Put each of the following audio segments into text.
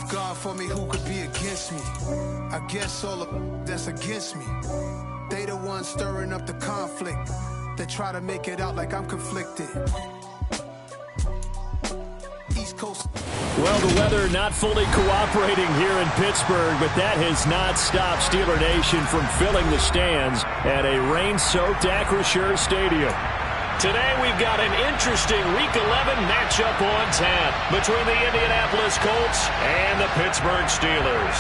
God for me, who could be against me? I guess all the that's against me. They the ones stirring up the conflict. They try to make it out like I'm conflicted. East Coast. Well, the weather not fully cooperating here in Pittsburgh, but that has not stopped Steeler Nation from filling the stands at a rain-soaked Acrisure Stadium. Today we've got an interesting Week 11 matchup on tap between the Indianapolis Colts and the Pittsburgh Steelers.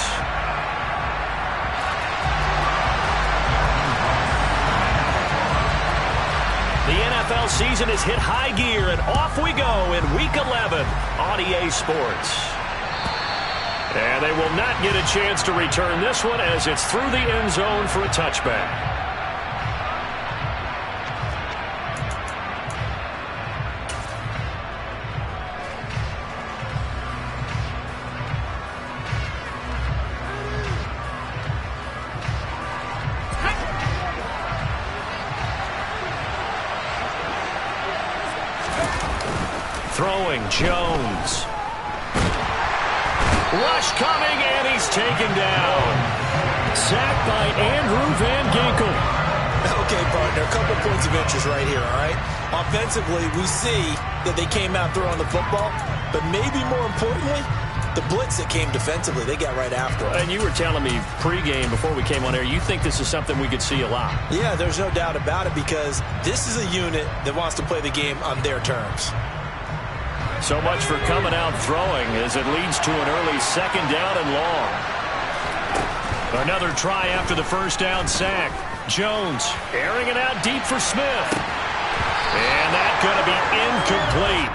The NFL season has hit high gear, and off we go in Week 11 on EA Sports. And they will not get a chance to return this one as it's through the end zone for a touchback. Throwing, Jones. Rush coming, and he's taken down. Sacked by Andrew Van Ginkel. Okay, partner, a couple points of interest right here, all right? Offensively, we see that they came out throwing the football, but maybe more importantly, the blitz that came defensively, they got right after it. And you were telling me pregame before we came on air, you think this is something we could see a lot. Yeah, there's no doubt about it because this is a unit that wants to play the game on their terms. So much for coming out throwing as it leads to an early second down and long. Another try after the first down sack. Jones airing it out deep for Smith. And that's going to be incomplete.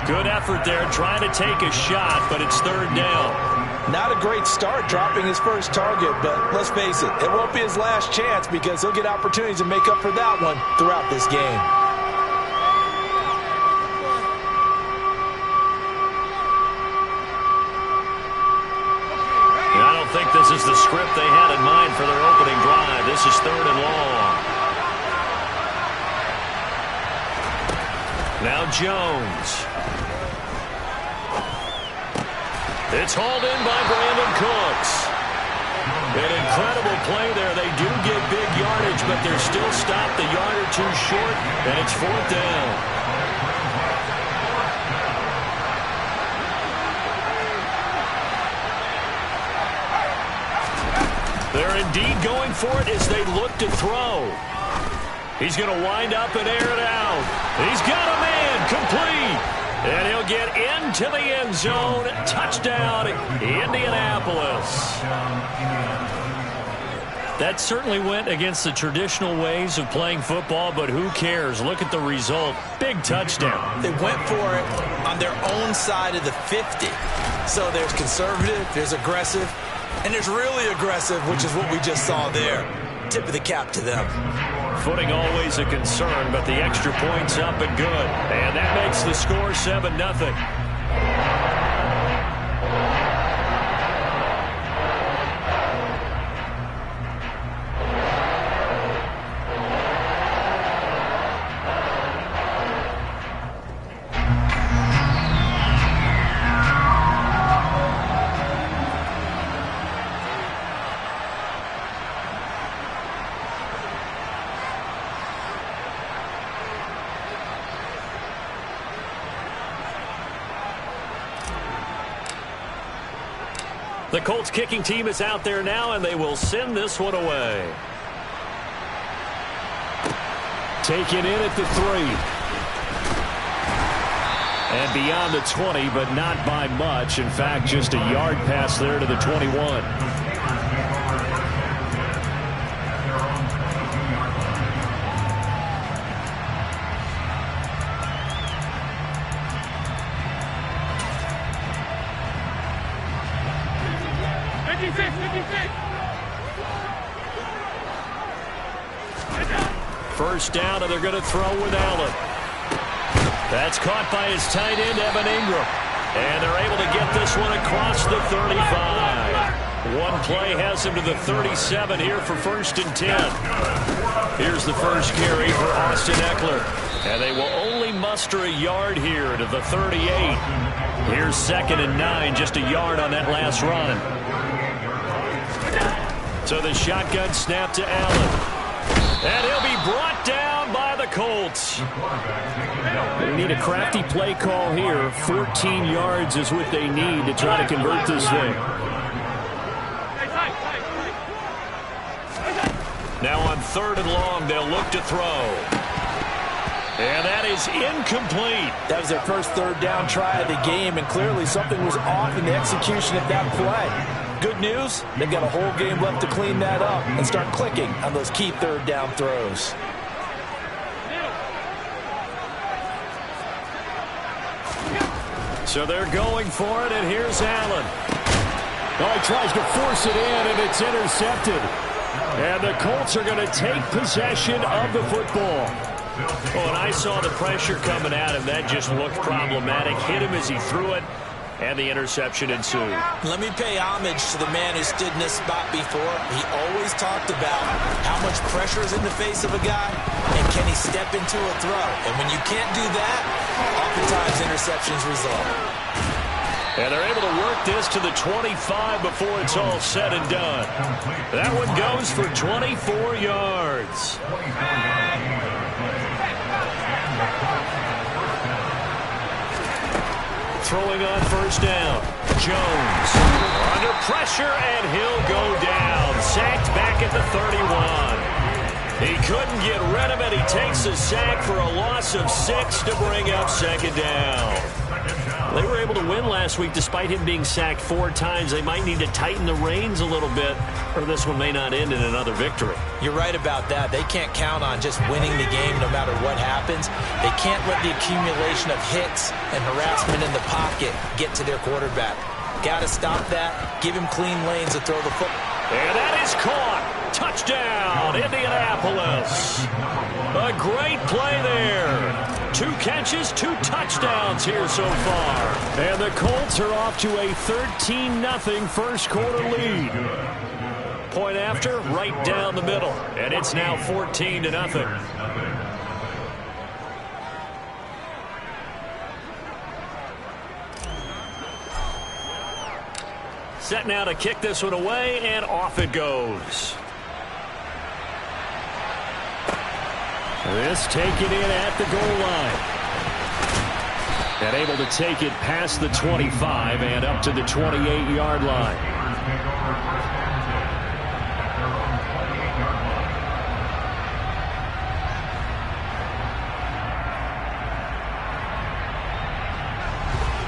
Good effort there trying to take a shot, but it's third down. Not a great start dropping his first target, but let's face it, it won't be his last chance because he'll get opportunities to make up for that one throughout this game. I think this is the script they had in mind for their opening drive. This is third and long. Now Jones. It's hauled in by Brandon Cooks. An incredible play there. They do get big yardage, but they're still stopped a yard or two short, and it's fourth down. They're indeed going for it as they look to throw. He's going to wind up and air it out. He's got a man complete. And he'll get into the end zone. Touchdown, Indianapolis. That certainly went against the traditional ways of playing football, but who cares? Look at the result. Big touchdown. They went for it on their own side of the 50. So there's conservative, there's aggressive, and there's really aggressive, which is what we just saw there. Tip of the cap to them. Footing always a concern, but the extra point's up and good. And that makes the score 7-0. The Colts kicking team is out there now, and they will send this one away. Taken in at the 3. And beyond the 20, but not by much. In fact, just a yard pass there to the 21. First down, and they're going to throw with Allen. That's caught by his tight end, Evan Ingram. And they're able to get this one across the 35. One play has him to the 37 here for 1st and 10. Here's the first carry for Austin Eckler. And they will only muster a yard here to the 38. Here's 2nd and 9, just a yard on that last run. So the shotgun snap to Allen. And he'll be brought down by the Colts. They need a crafty play call here. 14 yards is what they need to try to convert this thing. Now on 3rd and long, they'll look to throw. And that is incomplete. That was their first 3rd down try of the game, and clearly something was off in the execution of that play. Good news, they've got a whole game left to clean that up and start clicking on those key 3rd down throws. So they're going for it, and here's Allen. Oh, he tries to force it in, and it's intercepted. And the Colts are going to take possession of the football. Oh, and I saw the pressure coming at him. That just looked problematic. Hit him as he threw it, and the interception ensued. Let me pay homage to the man who stood in this spot before. He always talked about how much pressure is in the face of a guy, and can he step into a throw. And when you can't do that, oftentimes interceptions result. And they're able to work this to the 25 before it's all said and done. That one goes for 24 yards. Throwing on 1st down. Jones under pressure, and he'll go down. Sacked back at the 31. He couldn't get rid of it. He takes a sack for a loss of 6 to bring up 2nd down. They were able to win last week despite him being sacked 4 times. They might need to tighten the reins a little bit, or this one may not end in another victory. You're right about that. They can't count on just winning the game no matter what happens. They can't let the accumulation of hits and harassment in the pocket get to their quarterback. Got to stop that. Give him clean lanes to throw the football. And that is caught. Touchdown, Indianapolis. A great play there. 2 catches, 2 touchdowns here so far. And the Colts are off to a 13-0 first quarter lead. Point after, right down the middle. And it's now 14-0. Set now to kick this one away, and off it goes. This taken in at the goal line. And able to take it past the 25 and up to the 28-yard line.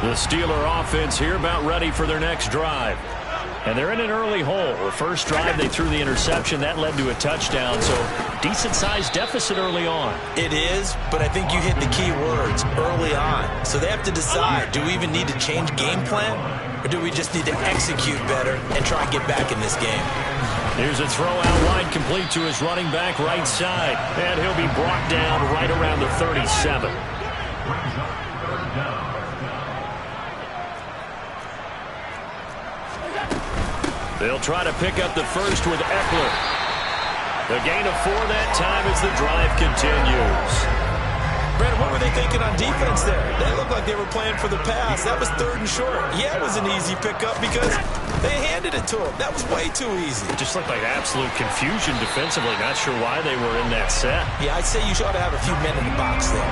The Steeler offense here about ready for their next drive. And they're in an early hole. The first drive, they threw the interception. That led to a touchdown, so decent-sized deficit early on. It is, but I think you hit the key words, early on. So they have to decide, do we even need to change game plan, or do we just need to execute better and try and get back in this game? Here's a throw out wide, complete to his running back right side. And he'll be brought down right around the 37. They'll try to pick up the first with Eckler. The gain of 4 that time as the drive continues. Brandon, what were they thinking on defense there? They looked like they were playing for the pass. That was 3rd and short. Yeah, it was an easy pickup because they handed it to him. That was way too easy. It just looked like absolute confusion defensively. Not sure why they were in that set. Yeah, I'd say you ought to have a few men in the box there.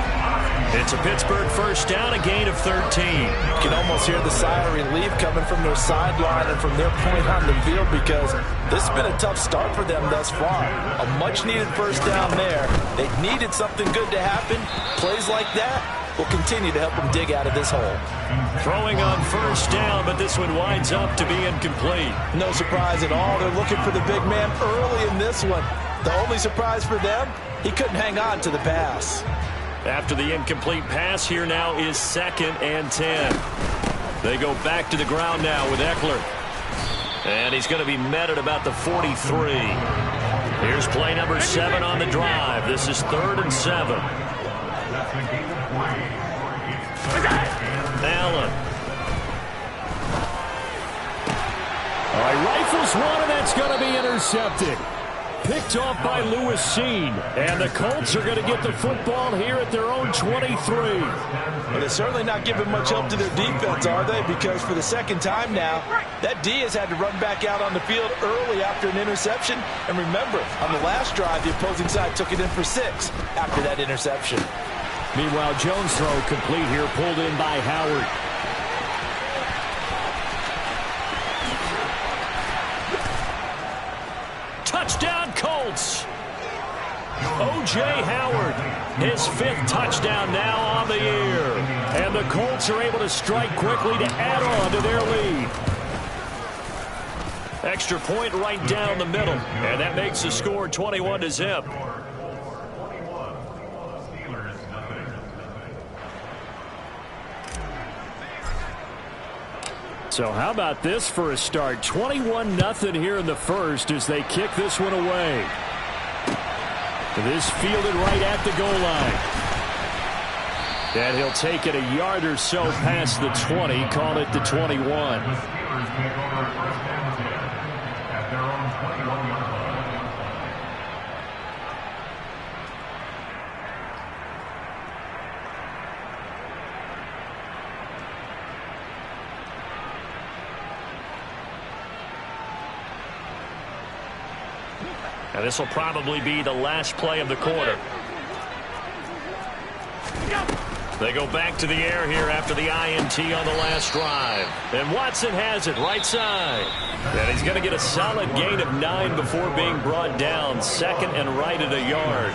It's a Pittsburgh first down, a gain of 13. You can almost hear the sigh of relief coming from their sideline and from their point on the field because this has been a tough start for them thus far. A much-needed first down there. They needed something good to happen. Plays like that will continue to help them dig out of this hole. Throwing on first down, but this one winds up to be incomplete. No surprise at all. They're looking for the big man early in this one. The only surprise for them, he couldn't hang on to the pass. After the incomplete pass, here now is 2nd and 10. They go back to the ground now with Eckler. And he's going to be met at about the 43. Here's play number 7 on the drive. This is 3rd and 7. Allen. All right, rifles one, and that's going to be intercepted. Picked off by Lewis Seen. And the Colts are going to get the football here at their own 23. Well, they're certainly not giving much help to their defense, are they? Because for the second time now, that D has had to run back out on the field early after an interception. And remember, on the last drive, the opposing side took it in for 6 after that interception. Meanwhile, Jones' throw complete here, pulled in by Howard. Touchdown, Colts. O.J. Howard, his 5th touchdown now on the year. And the Colts are able to strike quickly to add on to their lead. Extra point right down the middle. And that makes the score 21-0. So how about this for a start? 21-0 here in the first as they kick this one away. This fielded right at the goal line. And he'll take it a yard or so past the 20, call it the 21. And this will probably be the last play of the quarter. They go back to the air here after the INT on the last drive. And Watson has it right side. And he's going to get a solid gain of 9 before being brought down. 2nd and right at a yard.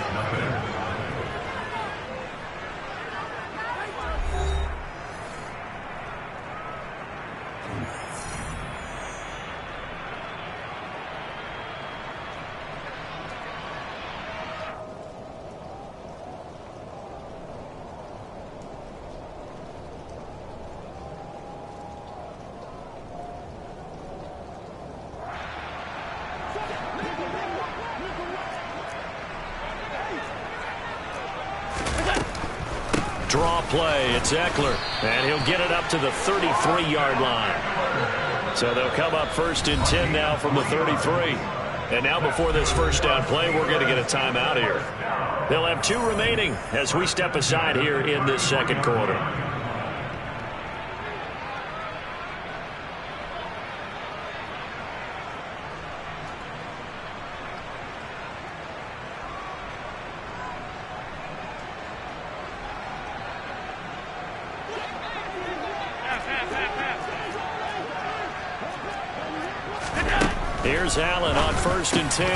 Draw play, it's Eckler, and he'll get it up to the 33-yard line. So they'll come up 1st and 10 now from the 33. And now before this first down play, we're going to get a timeout here. They'll have 2 remaining as we step aside here in this second quarter. Here's Allen on 1st and 10.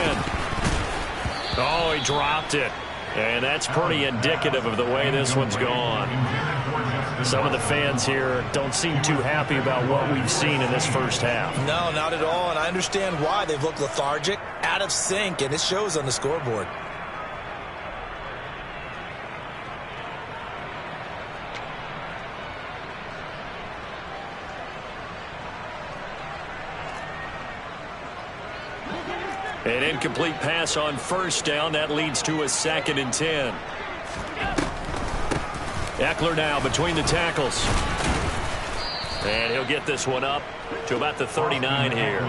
Oh, he dropped it. And that's pretty indicative of the way this one's gone. Some of the fans here don't seem too happy about what we've seen in this first half. No, not at all. And I understand why. They've looked lethargic, out of sync, and it shows on the scoreboard. An incomplete pass on 1st down. That leads to a 2nd and 10. Eckler now between the tackles. And he'll get this one up to about the 39 here.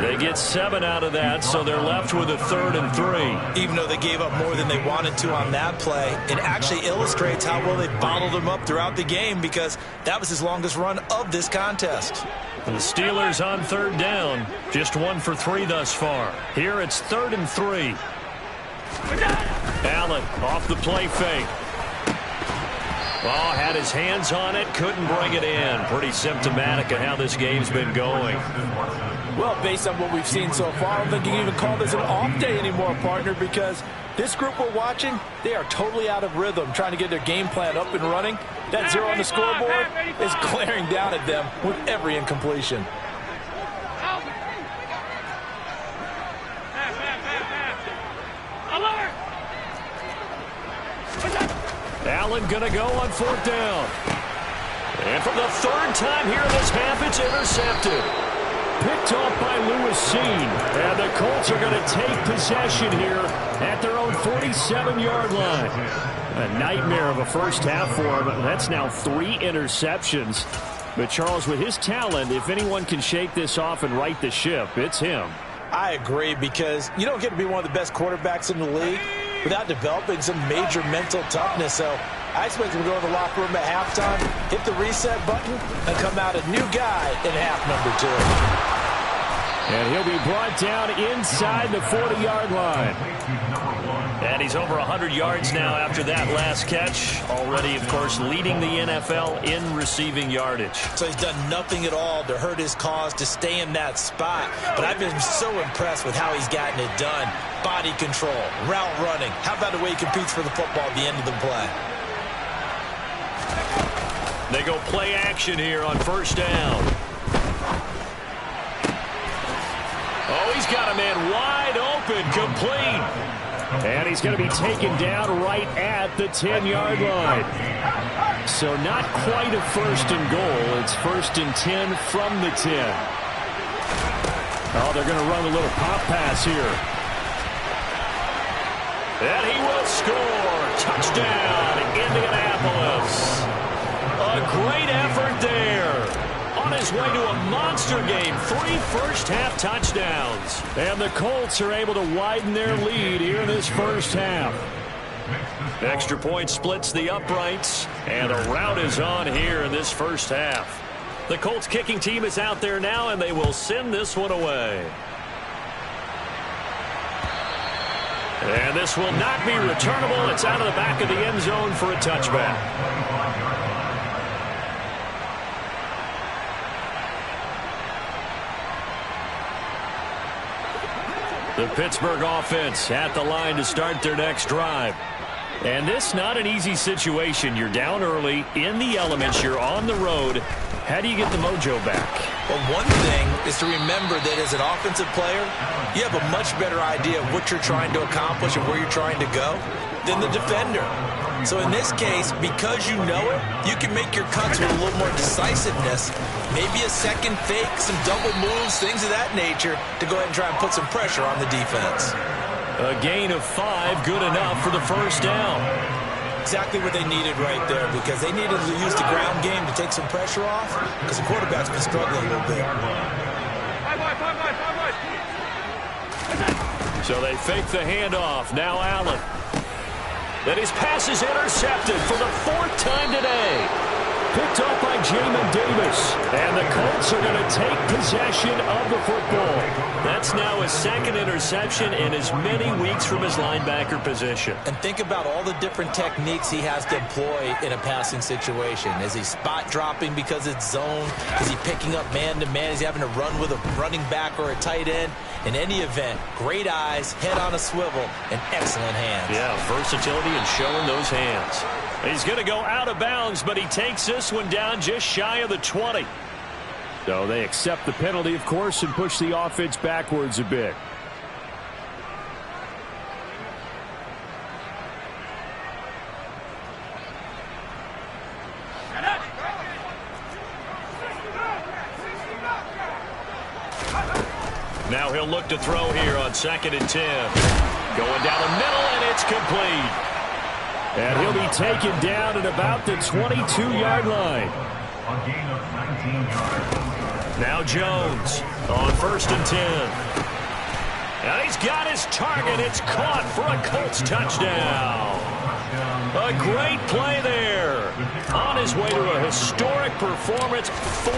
They get 7 out of that, so they're left with a 3rd and 3. Even though they gave up more than they wanted to on that play, it actually illustrates how well they bottled them up throughout the game because that was his longest run of this contest. The Steelers on 3rd down, just 1 for 3 thus far. Here it's 3rd and 3. Allen off the play fake. Oh, had his hands on it, couldn't bring it in. Pretty symptomatic of how this game's been going. Well, based on what we've seen so far, I don't think you can even call this an off day anymore, partner, because this group we're watching, they are totally out of rhythm, trying to get their game plan up and running. That 0 on the scoreboard is glaring down at them with every incompletion. Allen going to go on 4th down. And for the 3rd time here in this half, it's intercepted. Picked off by Lewis Seen. And the Colts are going to take possession here at their own 47-yard line. A nightmare of a first half for him. That's now 3 interceptions. But Charles, with his talent, if anyone can shake this off and right the ship, it's him. I agree, because you don't get to be one of the best quarterbacks in the league without developing some major mental toughness. So I expect him to go to the locker room at halftime, hit the reset button, and come out a new guy in half number 2. And he'll be brought down inside the 40-yard line. And he's over 100 yards now after that last catch. Already, of course, leading the NFL in receiving yardage. So he's done nothing at all to hurt his cause, to stay in that spot. But I've been so impressed with how he's gotten it done. Body control, route running. How about the way he competes for the football at the end of the play? They go play action here on first down. Oh, he's got a man wide open, complete. And he's going to be taken down right at the 10-yard line. So not quite a first and goal. It's first and 10 from the 10. Oh, they're going to run a little pop pass here. And he will score. Touchdown, Indianapolis. A great effort there. On his way to a monster game, 3 first-half touchdowns. And the Colts are able to widen their lead here in this first half. Extra point splits the uprights, and a rout is on here in this first half. The Colts kicking team is out there now, and they will send this one away. And this will not be returnable. It's out of the back of the end zone for a touchback. The Pittsburgh offense at the line to start their next drive. And this not an easy situation. You're down early, in the elements, you're on the road. How do you get the mojo back? Well, one thing is to remember that as an offensive player, you have a much better idea of what you're trying to accomplish and where you're trying to go than the defender. So in this case, because you know it, you can make your cuts with a little more decisiveness. Maybe a second fake, some double moves, things of that nature to go ahead and try and put some pressure on the defense. A gain of 5, good enough for the first down. Exactly what they needed right there, because they needed to use the ground game to take some pressure off, because the quarterback's been struggling a little bit. So they fake the handoff. Now Allen. Then his pass is intercepted for the 4th time today. Picked up by Jamin Davis. And the Colts are going to take possession of the football. That's now his 2nd interception in as many weeks from his linebacker position. And think about all the different techniques he has to employ in a passing situation. Is he spot dropping because it's zone? Is he picking up man-to-man? Is he having to run with a running back or a tight end? In any event, great eyes, head on a swivel, and excellent hands. Yeah, versatility and showing those hands. He's going to go out of bounds, but he takes this one down just shy of the 20. So they accept the penalty, of course, and push the offense backwards a bit. Now he'll look to throw here on 2nd and 10. Going down the middle, and it's complete. And he'll be taken down at about the 22-yard line. A gain of 19 yards. Now Jones on 1st and 10. And he's got his target. It's caught for a Colts touchdown. A great play there. On his way to a historic performance, 4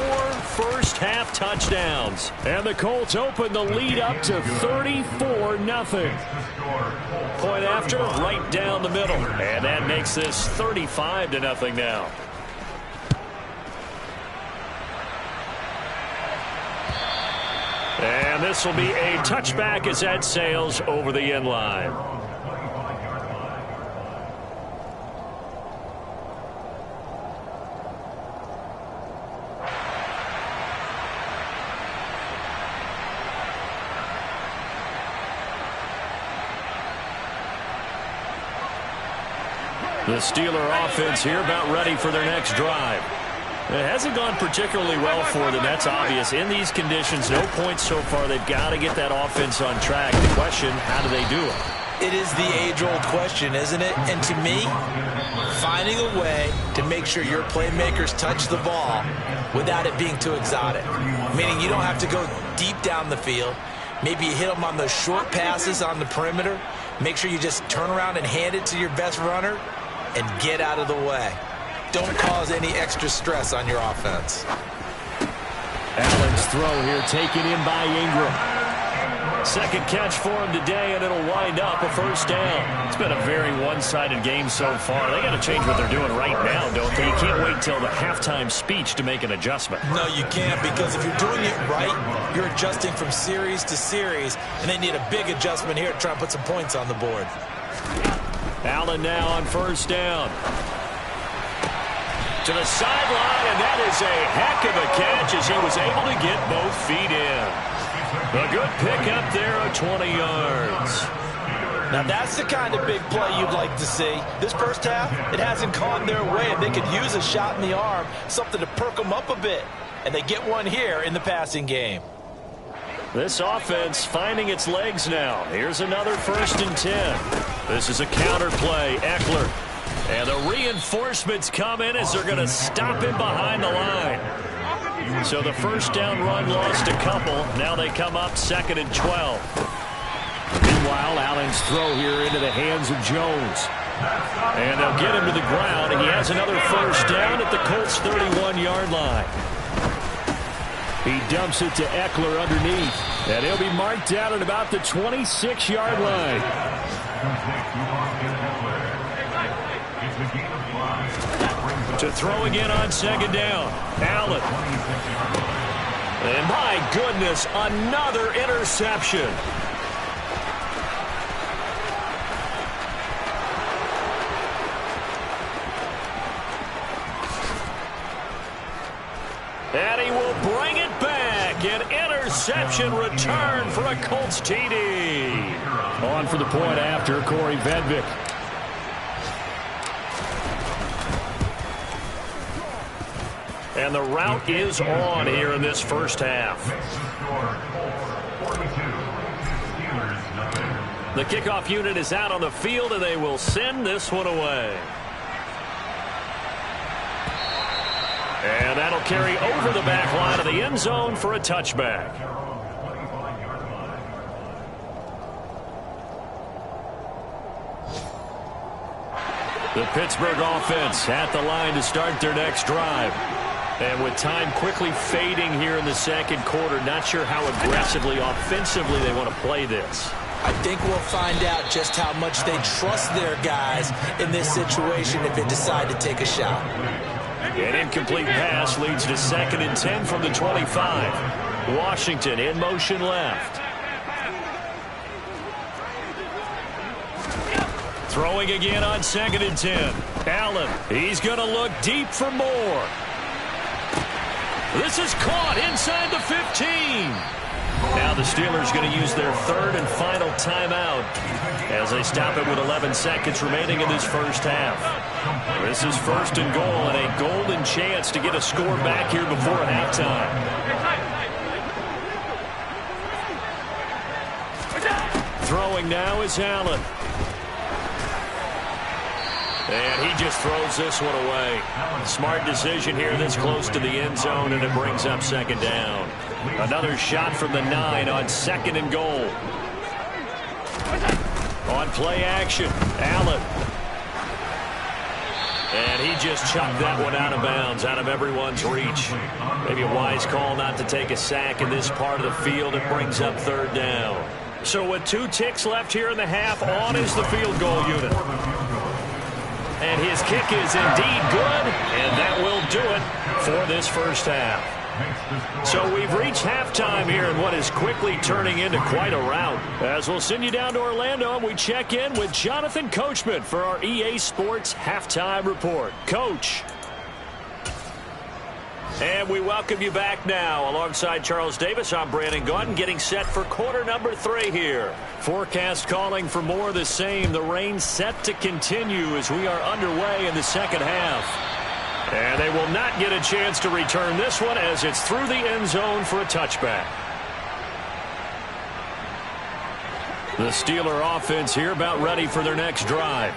first-half touchdowns. And the Colts open the lead up to 34-0. Point after, right down the middle. And that makes this 35-0 now. And this will be a touchback as that sails over the end line. The Steeler offense here about ready for their next drive. It hasn't gone particularly well for them. That's obvious. In these conditions, no points so far. They've got to get that offense on track. The question, how do they do it? It is the age-old question, isn't it? And to me, finding a way to make sure your playmakers touch the ball without it being too exotic. Meaning you don't have to go deep down the field. Maybe you hit them on those short passes on the perimeter. Make sure you just turn around and hand it to your best runner and get out of the way. Don't cause any extra stress on your offense. Allen's throw here taken in by Ingram. Second catch for him today, and it'll wind up a first down. It's been a very one-sided game so far. They got to change what they're doing right now, don't they? You can't wait till the halftime speech to make an adjustment. No, you can't, because if you're doing it right, you're adjusting from series to series, and they need a big adjustment here to try and put some points on the board. Allen now on first down. To the sideline, and that is a heck of a catch as he was able to get both feet in. A good pickup there of 20 yards. Now that's the kind of big play you'd like to see. This first half, it hasn't gone their way, and they could use a shot in the arm, something to perk them up a bit. And they get one here in the passing game. This offense finding its legs now. Here's another 1st and 10. This is a counter play. Eckler. And the reinforcements come in as they're going to him behind the line. So the first down run lost a couple. Now they come up 2nd and 12. Meanwhile, Allen's throw here into the hands of Jones. And they'll get him to the ground. And he has another first down at the Colts' 31-yard line. He dumps it to Eckler underneath. And he'll be marked down at about the 26-yard line. To throw again on 2nd down. Allen. And my goodness, another interception. And he will bring it back. An interception return for a Colts TD. On for the point after, Corey Vedvik. And the route is on here in this first half. The kickoff unit is out on the field, and they will send this one away. And that'll carry over the back line of the end zone for a touchback. The Pittsburgh offense at the line to start their next drive. And with time quickly fading here in the second quarter, not sure how aggressively, offensively they want to play this. I think we'll find out just how much they trust their guys in this situation if they decide to take a shot. An incomplete pass leads to 2nd and 10 from the 25. Washington in motion left. Throwing again on 2nd and 10. Allen, he's going to look deep for more. This is caught inside the 15. Now the Steelers going to use their 3rd and final timeout as they stop it with 11 seconds remaining in this first half. This is 1st and goal and a golden chance to get a score back here before halftime. Throwing now is Allen. And he just throws this one away. Smart decision here this close to the end zone, and it brings up 2nd down. Another shot from the 9 on 2nd and goal. On play action, Allen. And he just chucked that one out of bounds, out of everyone's reach. Maybe a wise call not to take a sack in this part of the field. It brings up 3rd down. So with 2 ticks left here in the half, on is the field goal unit. And his kick is indeed good, and that will do it for this first half. So we've reached halftime here in what is quickly turning into quite a rout. As we'll send you down to Orlando, and we check in with Jonathan Coachman for our EA Sports Halftime Report. Coach. And we welcome you back now. Alongside Charles Davis, I'm Brandon Gaudin, getting set for quarter number 3 here. Forecast calling for more of the same. The rain set to continue as we are underway in the second half. And they will not get a chance to return this one as it's through the end zone for a touchback. The Steeler offense here about ready for their next drive.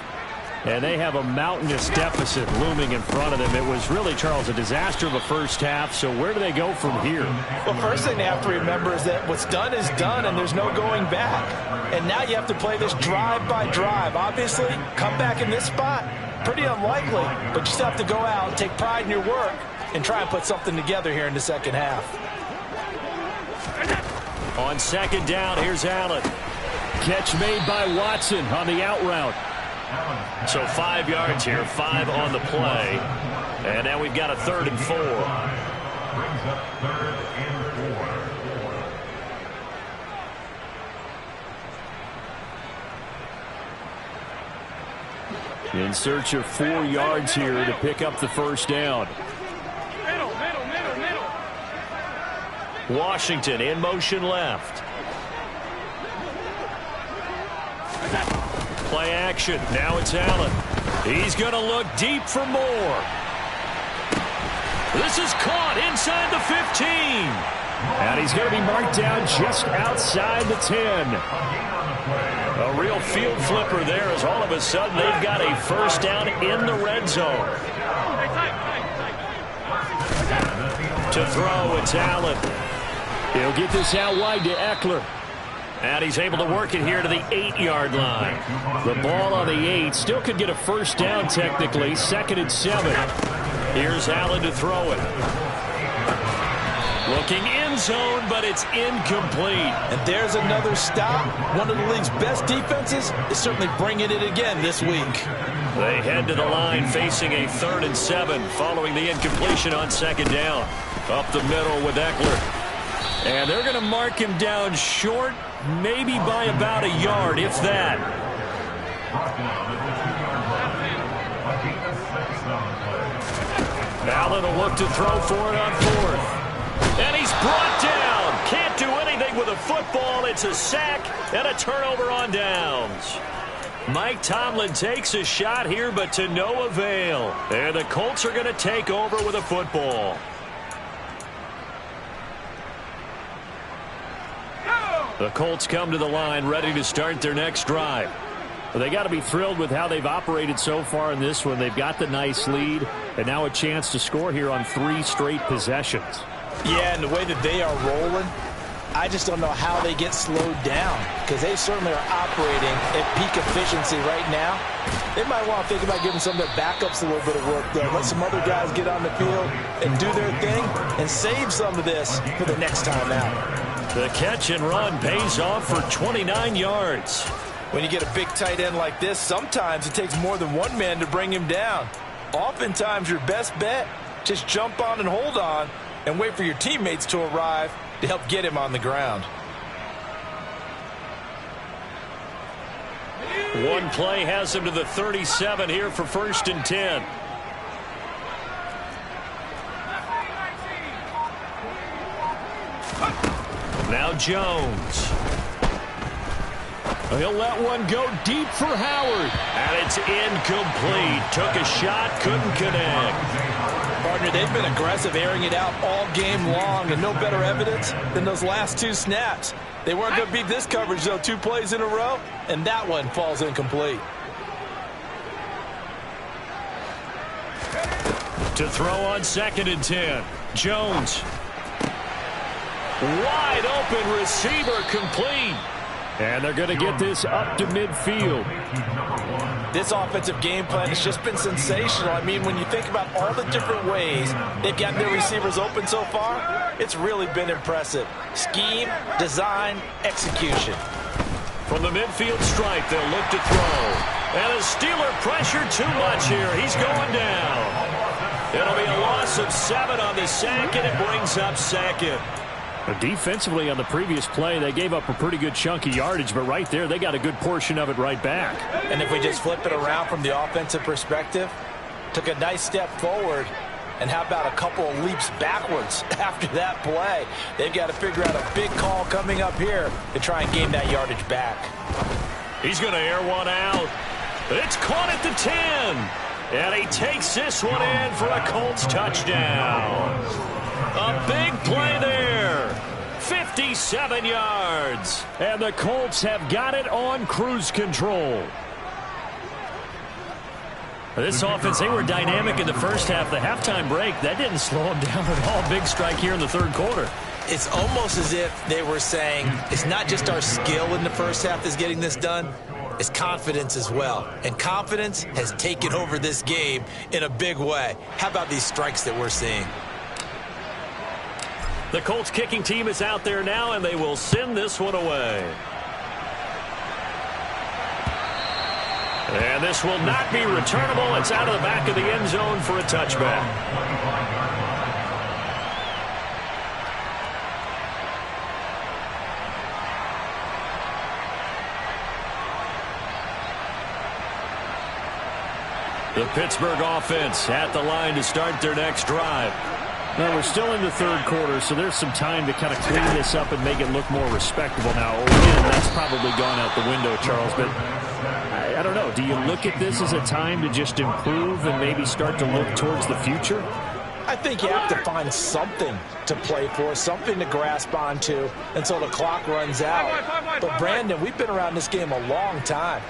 And they have a mountainous deficit looming in front of them. It was really, Charles, a disaster of a first half. So where do they go from here? Well, first thing they have to remember is that what's done is done, and there's no going back. And now you have to play this drive by drive. Obviously, come back in this spot, pretty unlikely. But you still have to go out and take pride in your work and try and put something together here in the second half. On second down, here's Allen. Catch made by Watson on the out route. So 5 yards here, 5 on the play. And now we've got a 3rd and 4. Brings up 3rd and 4. In search of 4 yards here to pick up the first down. Washington in motion left. Play action. Now it's Allen. He's going to look deep for more. This is caught inside the 15. And he's going to be marked down just outside the 10. A real field flipper there as all of a sudden they've got a first down in the red zone. To throw, it's Allen. He'll get this out wide to Eckler. And he's able to work it here to the 8-yard line. The ball on the 8. Still could get a first down technically. 2nd and 7. Here's Allen to throw it. Looking end zone, but it's incomplete. And there's another stop. One of the league's best defenses is certainly bringing it again this week. They head to the line facing a 3rd and 7 following the incompletion on second down. Up the middle with Eckler. And they're going to mark him down short, maybe by about a yard, if that. Allen will look to throw for it on 4th. And he's brought down. Can't do anything with a football. It's a sack and a turnover on downs. Mike Tomlin takes a shot here, but to no avail. And the Colts are going to take over with a football. The Colts come to the line ready to start their next drive. Well, they got to be thrilled with how they've operated so far in this one. They've got the nice lead, and now a chance to score here on 3 straight possessions. Yeah, and the way that they are rolling, I just don't know how they get slowed down, because they certainly are operating at peak efficiency right now. They might want to think about giving some of their backups a little bit of work, though. Let some other guys get on the field and do their thing and save some of this for the next time out. The catch and run pays off for 29 yards. When you get a big tight end like this, sometimes it takes more than one man to bring him down. Oftentimes, your best bet, just jump on and hold on and wait for your teammates to arrive to help get him on the ground. One play has him to the 37 here for 1st and 10. Now Jones. He'll let one go deep for Howard. And it's incomplete. Took a shot, couldn't connect. Partner, they've been aggressive, airing it out all game long, and no better evidence than those last 2 snaps. They weren't going to beat this coverage, though, 2 plays in a row, and that one falls incomplete. To throw on 2nd and 10. Jones. Wide open receiver, complete. And they're going to get this up to midfield. This offensive game plan has just been sensational. I mean, when you think about all the different ways they've gotten their receivers open so far, it's really been impressive. Scheme, design, execution. From the midfield stripe, they'll look to throw. And a Steeler pressure too much here. He's going down. It'll be a loss of 7 on the sack, and it brings up 2nd. Defensively on the previous play, they gave up a pretty good chunk of yardage, but right there, they got a good portion of it right back. And if we just flip it around from the offensive perspective, took a nice step forward, and how about a couple of leaps backwards after that play? They've got to figure out a big call coming up here to try and gain that yardage back. He's going to air one out. It's caught at the 10. And he takes this one in for a Colts touchdown. A big play there. 57 yards. And the Colts have got it on cruise control. This offense, they were dynamic in the first half. The halftime break, that didn't slow them down at all. Big strike here in the third quarter. It's almost as if they were saying, it's not just our skill in the first half that's getting this done, it's confidence as well. And confidence has taken over this game in a big way. How about these strikes that we're seeing? The Colts kicking team is out there now, and they will send this one away. And this will not be returnable. It's out of the back of the end zone for a touchback. The Pittsburgh offense at the line to start their next drive. Now, we're still in the third quarter, so there's some time to kind of clean this up and make it look more respectable now. Again, that's probably gone out the window, Charles, but I don't know. Do you look at this as a time to just improve and maybe start to look towards the future? I think you have to find something to play for, something to grasp onto until the clock runs out. But, Brandon, we've been around this game a long time.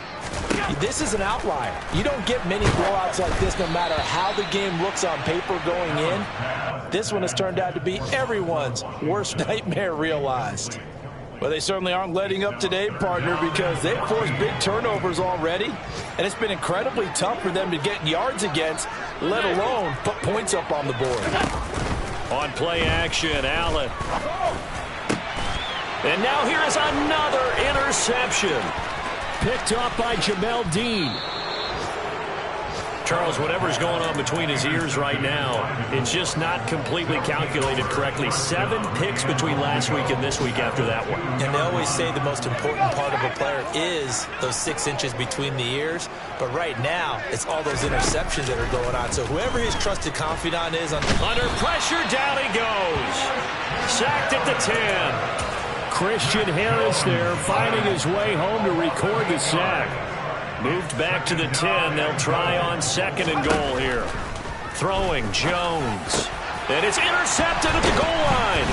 This is an outlier. You don't get many blowouts like this no matter how the game looks on paper going in. This one has turned out to be everyone's worst nightmare realized. Well, they certainly aren't letting up today, partner, because they've forced big turnovers already, and it's been incredibly tough for them to get yards against, let alone put points up on the board. On play action, Allen. And now here is another interception. Picked off by Jamel Dean. Charles, whatever's going on between his ears right now, it's just not completely calculated correctly. 7 picks between last week and this week after that one. And they always say the most important part of a player is those 6 inches between the ears. But right now, it's all those interceptions that are going on. So whoever his trusted confidant is under pressure, down he goes. Sacked at the 10. Christian Harris there, finding his way home to record the sack. Moved back to the 10. They'll try on 2nd and goal here. Throwing, Jones. And it's intercepted at the goal line.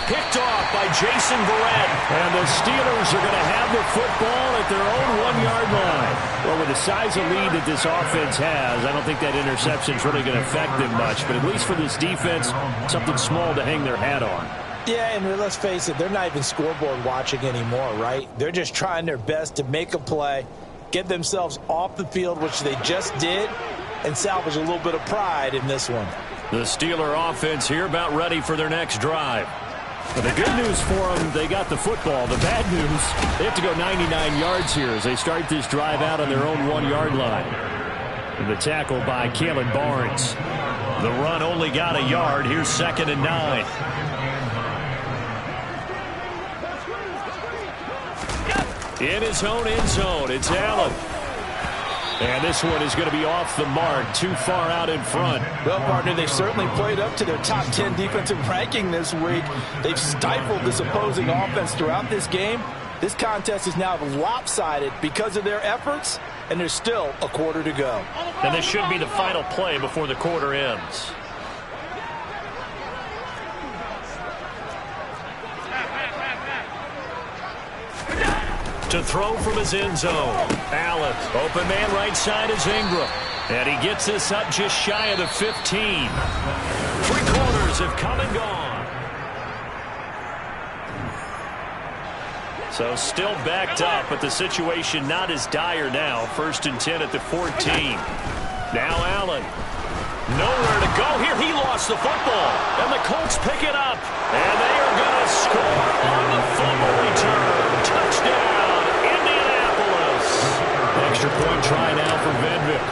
Picked off by Jason Verrett. And the Steelers are going to have the football at their own 1-yard line. Well, with the size of lead that this offense has, I don't think that interception is really going to affect them much. But at least for this defense, something small to hang their hat on. Yeah, and let's face it, they're not even scoreboard watching anymore, right? They're just trying their best to make a play, get themselves off the field, which they just did, and salvage a little bit of pride in this one. The Steeler offense here about ready for their next drive. But the good news for them, they got the football. The bad news, they have to go 99 yards here as they start this drive out on their own 1-yard line. And the tackle by Killa Barnes. The run only got a yard. Here's 2nd and 9. In his own end zone, it's Allen. And this one is going to be off the mark, too far out in front. Well, partner, they've certainly played up to their top 10 defensive ranking this week. They've stifled this opposing offense throughout this game. This contest is now lopsided because of their efforts, and there's still a quarter to go. And this should be the final play before the quarter ends. To throw from his end zone. Allen, open man right side is Ingram. And he gets this up just shy of the 15. 3 quarters have come and gone. So still backed up, but the situation not as dire now. 1st and 10 at the 14. Now Allen. Nowhere to go here. He lost the football. And the Colts pick it up. And they are going to score on the fumble return. Touchdown. Extra point try now for Venvik.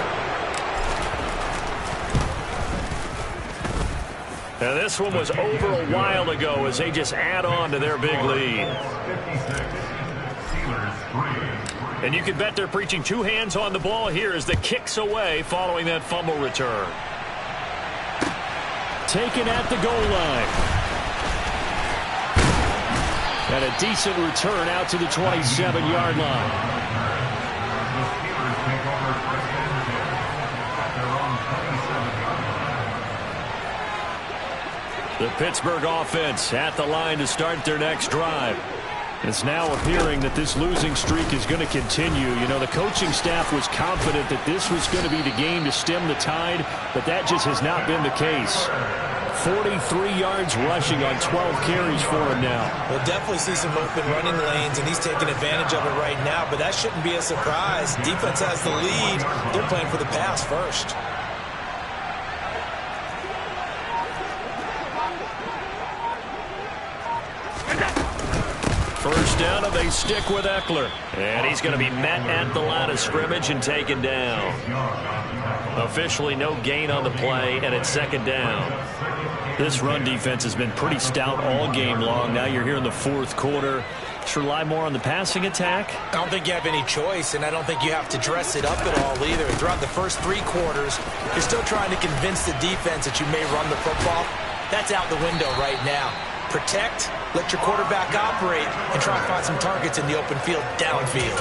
Now this one was over a while ago as they just add on to their big lead. And you can bet they're preaching 2 hands on the ball here as the kick's away following that fumble return. Taken at the goal line. And a decent return out to the 27-yard line. The Pittsburgh offense at the line to start their next drive. It's now appearing that this losing streak is going to continue. You know, the coaching staff was confident that this was going to be the game to stem the tide, but that just has not been the case. 43 yards rushing on 12 carries for him now. We'll definitely see some open running lanes, and he's taking advantage of it right now, but that shouldn't be a surprise. Defense has the lead. They're playing for the pass first. First down, and they stick with Eckler. And he's going to be met at the line of scrimmage and taken down. Officially no gain on the play, and it's second down. This run defense has been pretty stout all game long. Now you're here in the fourth quarter. Should rely more on the passing attack? I don't think you have any choice, and I don't think you have to dress it up at all either. Throughout the first 3 quarters, you're still trying to convince the defense that you may run the football. That's out the window right now. Protect, let your quarterback operate, and try to find some targets in the open field downfield.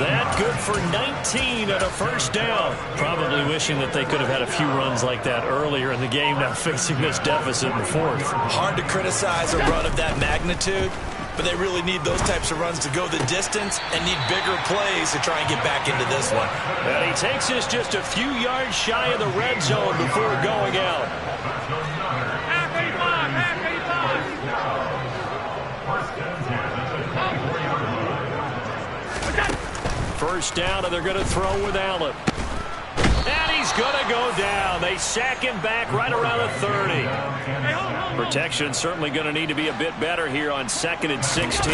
That good for 19 and a first down. Probably wishing that they could have had a few runs like that earlier in the game, now facing this deficit in the fourth. Hard to criticize a run of that magnitude, but they really need those types of runs to go the distance and need bigger plays to try and get back into this one. And he takes us just a few yards shy of the red zone before going out. First down, and they're going to throw with Allen. And he's going to go down. They sack him back right around the 30. Protection certainly going to need to be a bit better here on 2nd and 16.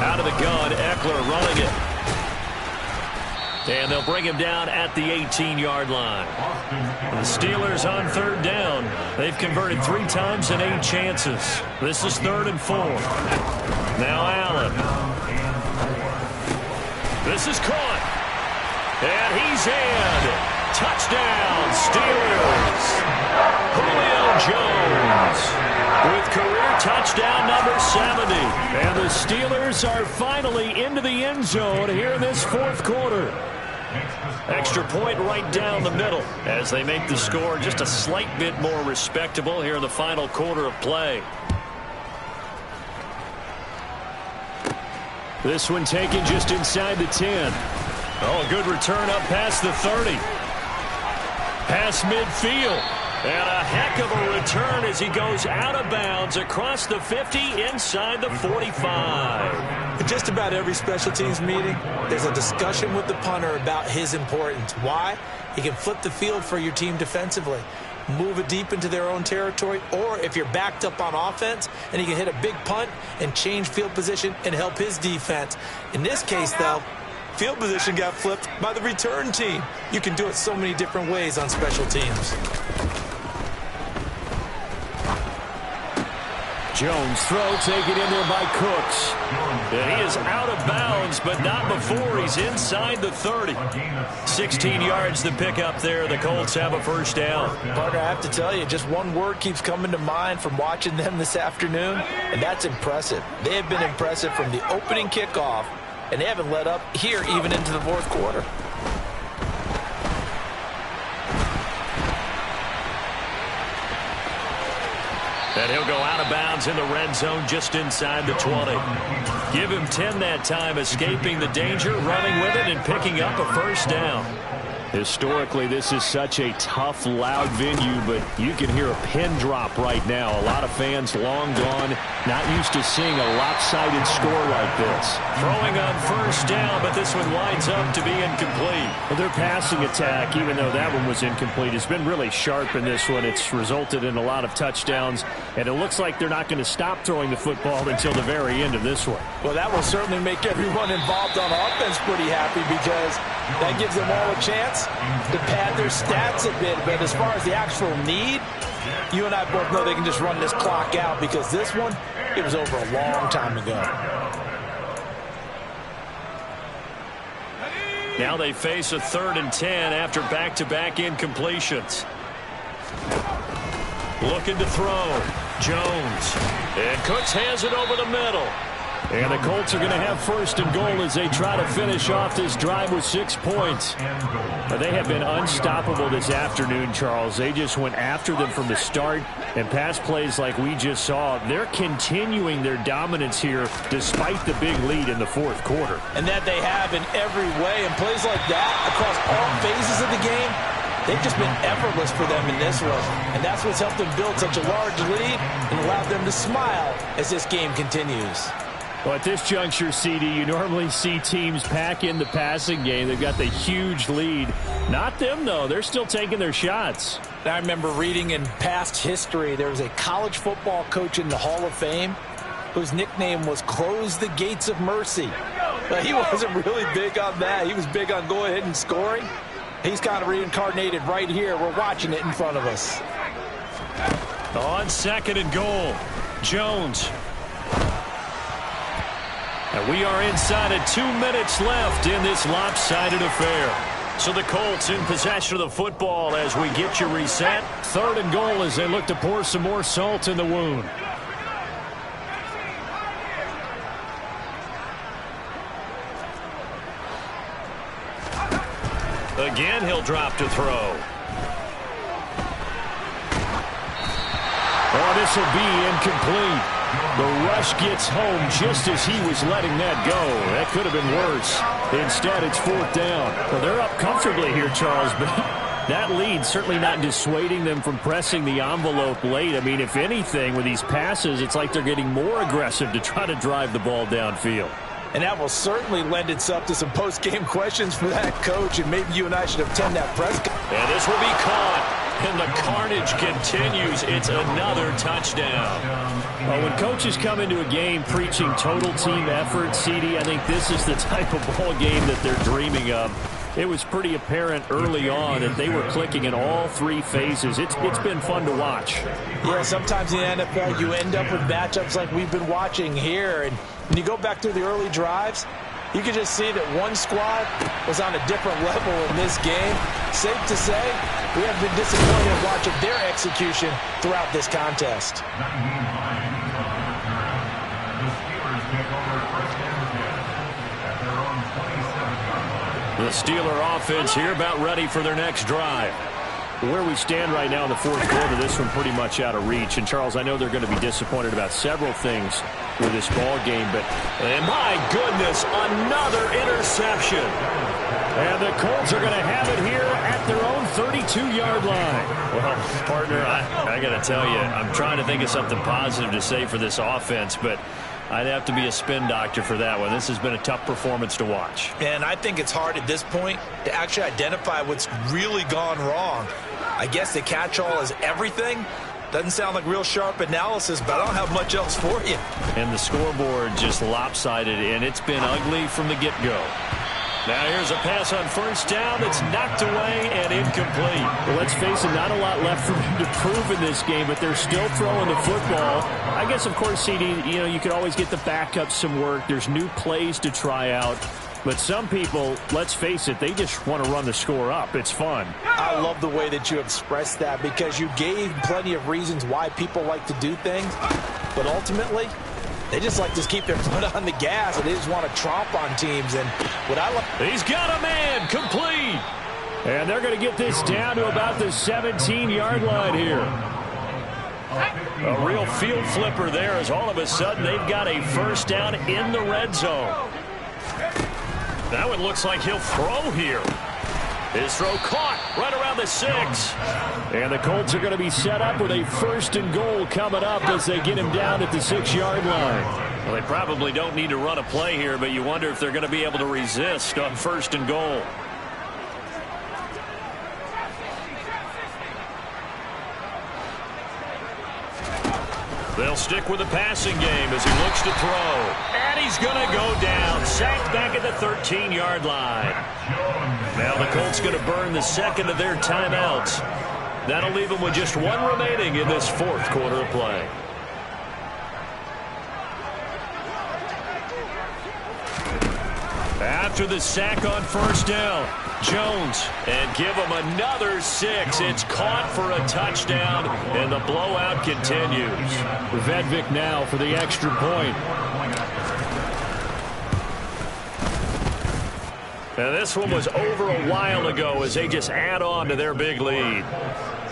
Out of the gun, Eckler running it. And they'll bring him down at the 18-yard line. The Steelers on 3rd down. They've converted 3 times in 8 chances. This is 3rd and 4. Now Allen. This is caught. And he's in. Touchdown, Steelers. Julio Jones with career touchdown number 70. And the Steelers are finally into the end zone here in this fourth quarter. Extra point right down the middle as they make the score just a slight bit more respectable here in the final quarter of play. This one taken just inside the 10. Oh, a good return up past the 30. Past midfield. And a heck of a return as he goes out of bounds across the 50 inside the 45. In just about every special teams meeting, there's a discussion with the punter about his importance. Why? He can flip the field for your team defensively, move it deep into their own territory, or if you're backed up on offense, and he can hit a big punt and change field position and help his defense. In this case, though, field position got flipped by the return team. You can do it so many different ways on special teams. Jones throw taken in there by Cooks. And he is out of bounds, but not before he's inside the 30. 16 yards to pick up there. The Colts have a first down. Parker, I have to tell you, just one word keeps coming to mind from watching them this afternoon, and that's impressive. They have been impressive from the opening kickoff, and they haven't let up here even into the fourth quarter. And he'll go out of bounds in the red zone just inside the 20. Give him 10 that time, escaping the danger, running with it, and picking up a first down. Historically, this is such a tough, loud venue, but you can hear a pin drop right now. A lot of fans long gone, not used to seeing a lopsided score like this. Throwing on first down, but this one winds up to be incomplete. Well, their passing attack, even though that one was incomplete, has been really sharp in this one. It's resulted in a lot of touchdowns, and it looks like they're not going to stop throwing the football until the very end of this one. Well, that will certainly make everyone involved on offense pretty happy, because that gives them all a chance to pad their stats a bit. But as far as the actual need, you and I both know they can just run this clock out, because this one, it was over a long time ago. Now they face a 3rd and 10 after back-to-back incompletions. Looking to throw. Jones. And Cooks has it over the middle. And the Colts are going to have first and goal as they try to finish off this drive with 6 points. They have been unstoppable this afternoon, Charles. They just went after them from the start, and pass plays like we just saw, they're continuing their dominance here despite the big lead in the fourth quarter. And that they have in every way, and plays like that across all phases of the game, they've just been effortless for them in this one. And that's what's helped them build such a large lead and allowed them to smile as this game continues. Well, at this juncture, CD, you normally see teams pack in the passing game. They've got the huge lead. Not them, though. They're still taking their shots. I remember reading in past history, there was a college football coach in the Hall of Fame whose nickname was Close the Gates of Mercy. But he wasn't really big on that. He was big on go ahead and scoring. He's kind of reincarnated right here. We're watching it in front of us. On second and goal, Jones. And we are inside of 2 minutes left in this lopsided affair. So the Colts in possession of the football as we get you reset. Third and goal as they look to pour some more salt in the wound. Again, he'll drop to throw. Oh, this will be incomplete. The rush gets home just as he was letting that go. That could have been worse. Instead, it's fourth down. Well, they're up comfortably here, Charles, but that lead certainly not dissuading them from pressing the envelope late. I mean, if anything, with these passes, it's like they're getting more aggressive to try to drive the ball downfield. And that will certainly lend itself to some post-game questions for that coach, and maybe you and I should attend that press conference. And this will be caught. And the carnage continues. It's another touchdown. Well, when coaches come into a game preaching total team effort, CD, I think this is the type of ball game that they're dreaming of. It was pretty apparent early on that they were clicking in all three phases. It's been fun to watch. Yeah, sometimes in the NFL you end up with matchups like we've been watching here. And when you go back through the early drives, you can just see that one squad was on a different level in this game. Safe to say, we have been disappointed in watching their execution throughout this contest. The Steeler offense here about ready for their next drive. Where we stand right now in the fourth quarter, this one pretty much out of reach. And, Charles, I know they're going to be disappointed about several things with this ball game, but my goodness, another interception. And the Colts are going to have it here at their own 32-yard line. Well, partner, I got to tell you, I'm trying to think of something positive to say for this offense, but I'd have to be a spin doctor for that one. This has been a tough performance to watch. And I think it's hard at this point to actually identify what's really gone wrong. I guess the catch-all is everything. Doesn't sound like real sharp analysis, but I don't have much else for you. And the scoreboard just lopsided, and it's been ugly from the get-go. Now here's a pass on first down that's knocked away and incomplete. Well, let's face it, not a lot left for them to prove in this game, but they're still throwing the football. I guess, of course, CD, you could always get the backup some work. There's new plays to try out. But some people, let's face it, they just want to run the score up. It's fun. I love the way that you expressed that because you gave plenty of reasons why people like to do things. But ultimately, they just like to keep their foot on the gas, and they just want to tromp on teams. And what I love... He's got a man, complete. And they're going to get this down to about the 17-yard line here. A real field flipper there as all of a sudden they've got a first down in the red zone. That one looks like he'll throw here. His throw caught right around the 6. And the Colts are going to be set up with a first and goal coming up as they get him down at the 6-yard line. Well, they probably don't need to run a play here, but you wonder if they're going to be able to resist on first and goal. They'll stick with the passing game as he looks to throw. And he's going to go down. Sacked back at the 13-yard line. Now the Colts going to burn the second of their timeouts. That'll leave them with just one remaining in this fourth quarter of play. After the sack on first down, Jones, and give him another 6. It's caught for a touchdown, and the blowout continues. Vedvik now for the extra point. And this one was over a while ago as they just add on to their big lead.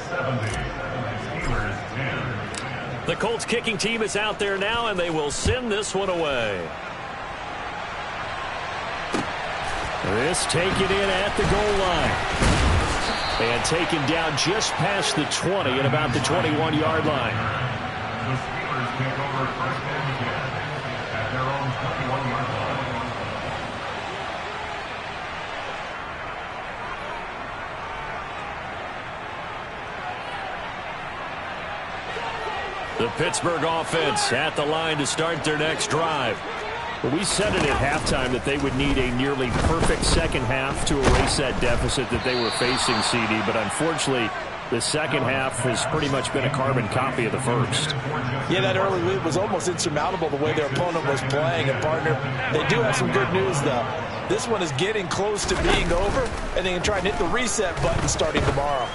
70. Steelers 10. The Colts kicking team is out there now, and they will send this one away. This taken in at the goal line. And taken down just past the 20 at about the 21-yard line. The Steelers take over first and 10 at their own 21-yard line. The Pittsburgh offense at the line to start their next drive. Well, we said it at halftime that they would need a nearly perfect second half to erase that deficit that they were facing, CD. But unfortunately, the second half has pretty much been a carbon copy of the first. Yeah, that early lead was almost insurmountable the way their opponent was playing. And, partner, they do have some good news, though. This one is getting close to being over, and they can try and hit the reset button starting tomorrow.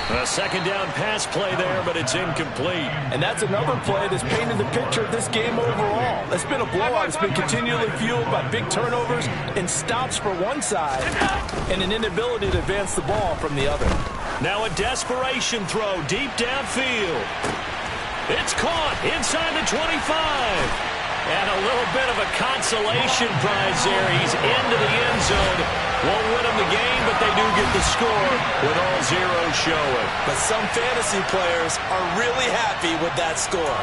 A second down pass play there, but it's incomplete. And that's another play that's painted the picture of this game overall. It's been a blowout. It's been continually fueled by big turnovers and stops for one side and an inability to advance the ball from the other. Now a desperation throw deep downfield. It's caught inside the 25. And a little bit of a consolation prize there. He's into the end zone. Won't win them the game, but they do get the score with all zeros showing. But some fantasy players are really happy with that score.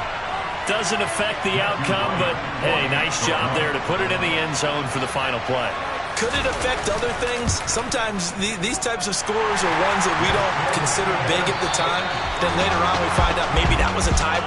Doesn't affect the outcome, but, hey, nice job there to put it in the end zone for the final play. Could it affect other things? Sometimes these types of scores are ones that we don't consider big at the time. Then later on we find out maybe that was a tie.